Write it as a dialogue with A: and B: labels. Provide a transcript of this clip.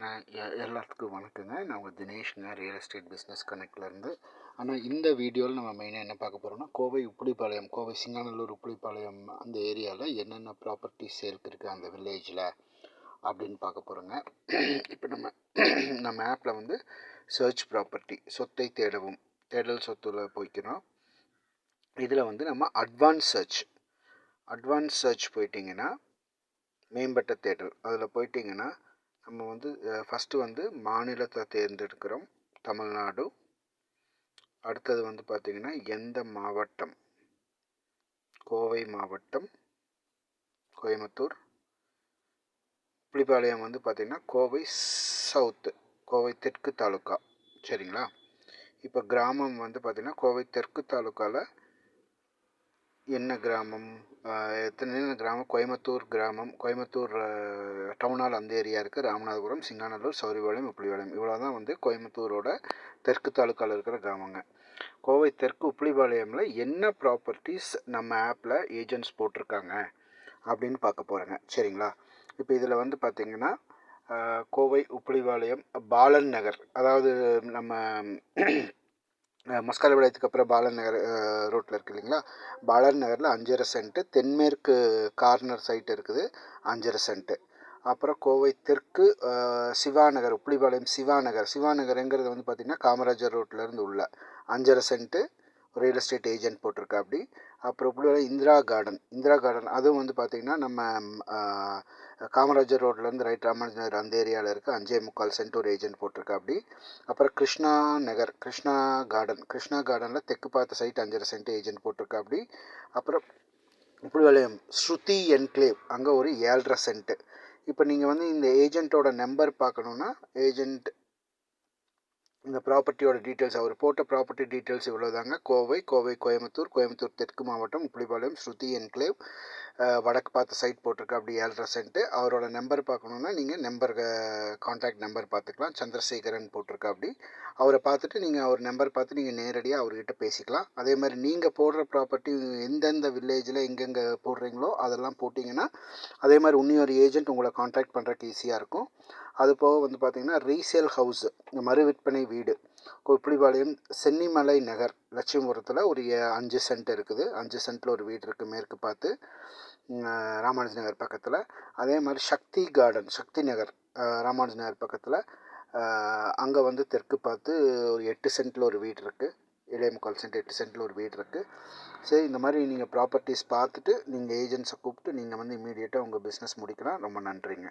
A: எல்லாத்துக்கும் வணக்கங்க. நான் உங்கள் தினேஷ்ங்க, ரியல் எஸ்டேட் பிஸ்னஸ் கனெக்ட்லேருந்து. ஆனால் இந்த வீடியோவில் நம்ம மெயினாக என்ன பார்க்க போகிறோம்னா, கோவை உப்புளிப்பாளையம், கோவை சிங்காநல்லூர் உப்புளிப்பாளையம் அந்த ஏரியாவில் என்னென்ன ப்ராப்பர்ட்டி சேல்க்கு இருக்குது அந்த வில்லேஜில் அப்படின்னு பார்க்க போகிறோங்க. இப்போ நம்ம ஆப்பில் வந்து சர்ச் ப்ராப்பர்ட்டி, சொத்தை தேடவும், தேடல் சொத்துல போய்க்கிறோம். இதில் வந்து நம்ம அட்வான்ஸ் சர்ச் போயிட்டிங்கன்னா, மேம்பட்ட தேடல் அதில் போயிட்டிங்கன்னா நம்ம வந்து ஃபஸ்ட்டு வந்து மாநிலத்தை தேர்ந்தெடுக்கிறோம், தமிழ்நாடு. அடுத்தது வந்து பார்த்திங்கன்னா எந்த மாவட்டம், கோவை மாவட்டம், கோயம்புத்தூர். உப்புளிப்பாளையம் வந்து பார்த்திங்கன்னா கோவை சவுத்து, கோவை தெற்கு தாலுக்கா, சரிங்களா. இப்போ கிராமம் வந்து பார்த்திங்கன்னா கோவை தெற்கு தாலுக்காவில் என்ன கிராமம், எத்தனை கிராமம், கோயம்புத்தூர் கிராமம், கோயம்புத்தூர் டவுனால் அந்த ஏரியா இருக்குது. ராமநாதபுரம், சிங்காநல்லூர், சௌரிபாளையம், உப்புளிப்பாளையம், இவ்வளோ தான் வந்து கோயம்புத்தூரோட தெற்கு தாலுக்காவில் இருக்கிற கிராமங்க. கோவை தெற்கு உப்புளிப்பாளையமில் என்ன ப்ராப்பர்ட்டிஸ் நம்ம ஆப்பில் ஏஜென்ட்ஸ் போட்டிருக்காங்க அப்படின்னு பார்க்க போகிறேங்க, சரிங்களா. இப்போ இதில் வந்து பார்த்திங்கன்னா கோவை உப்புளிப்பாளையம் பாலன் நகர், அதாவது நம்ம மஸ்காலபாளையத்துக்கு அப்புறம் பாலன் நகர் ரோட்டில் இருக்குது இல்லைங்களா. பாலன் நகரில் 5.5 சென்ட்டு, தென்மேற்கு கார்னர் சைட் இருக்குது 5.5 சென்ட்டு. அப்புறம் கோவை தெற்கு சிவாநகர், உப்புளிப்பாளையம் சிவாநகருங்கிறது வந்து பார்த்திங்கன்னா காமராஜர் ரோட்லேருந்து உள்ள 5.5 சென்ட்டு ரியல் எஸ்டேட் ஏஜென்ட் போட்டிருக்கா அப்படி. அப்புறம் உப்புளிப்பாளையம் இந்திரா கார்டன் அதுவும் வந்து பார்த்திங்கன்னா நம்ம காமராஜர் ரோட்லேருந்து ரைட் ராமானுஜ நகர் அந்த ஏரியாவில் இருக்குது, 5.25 சென்ட் ஒரு ஏஜென்ட் போட்டிருக்கா அப்படி. அப்புறம் கிருஷ்ணா கார்டனில் தெற்கு பார்த்த சைட் 5.5 சென்ட் ஏஜென்ட் போட்டிருக்கா அப்படி. அப்புறம் உப்புளிப்பாளையம் ஸ்ருதி என்க்ளேவ் அங்கே ஒரு 7.5 சென்ட்டு. இப்போ நீங்கள் வந்து இந்த ஏஜென்ட்டோட நம்பர் பார்க்கணுன்னா, ஏஜென்ட் இந்த ப்ராப்பர்ட்டியோட டீட்டெயில்ஸ், அவர் போட்ட ப்ராப்பர்ட்டி டீட்டெயில்ஸ் இவ்வளோதாங்க. கோயம்புத்தூர் தெற்கு மாவட்டம், உப்புளிப்பாளையம் ஸ்ருதி என்க்ளேவ், வடக்கு பார்த்த சைட் போட்டிருக்கா அப்படி 7.5 சென்ட்டு. அவரோட நம்பர் பார்க்கணுன்னா நீங்கள் கான்டாக்ட் நம்பர் பார்த்துக்கலாம், சந்திரசேகரன் போட்டிருக்கா அப்படி. அவரை பார்த்துட்டு நீங்கள் அவர் நம்பர் பார்த்து நீங்கள் நேரடியாக அவர்கிட்ட பேசிக்கலாம். அதே மாதிரி நீங்கள் போடுற ப்ராப்பர்ட்டி எந்தெந்த வில்லேஜில் எங்கெங்கே போடுறீங்களோ அதெல்லாம் போட்டிங்கன்னா அதே மாதிரி இன்னொரு ஏஜென்ட் உங்களை கான்டாக்ட் பண்ணுறதுக்கு ஈஸியாக இருக்கும். அது போக வந்து பார்த்திங்கன்னா ரீசேல் ஹவுஸு, மறு விற்பனை வீடு, உப்புளிப்பாளையம் சென்னிமலை நகர் லட்சுமிபுரத்தில் ஒரு 5 சென்ட் இருக்குது. 5 சென்ட்டில் ஒரு வீடு இருக்குது மேற்கு பார்த்து, ராமானுஜ நகர் பக்கத்தில். அதே மாதிரி சக்தி நகர் ராமானுஜ நகர் பக்கத்தில், அங்கே வந்து தெற்கு பார்த்து ஒரு 8 சென்ட்டில் ஒரு வீடு இருக்குது, 7.25 சென்ட் 8 சென்ட்டில் ஒரு வீடு இருக்குது. சரி, இந்த மாதிரி நீங்கள் ப்ராப்பர்ட்டிஸ் பார்த்துட்டு நீங்கள் ஏஜென்ட்ஸை கூப்பிட்டு நீங்கள் வந்து இமீடியட்டாக உங்கள் பிஸ்னஸ் முடிக்கலாம். ரொம்ப நன்றிங்க.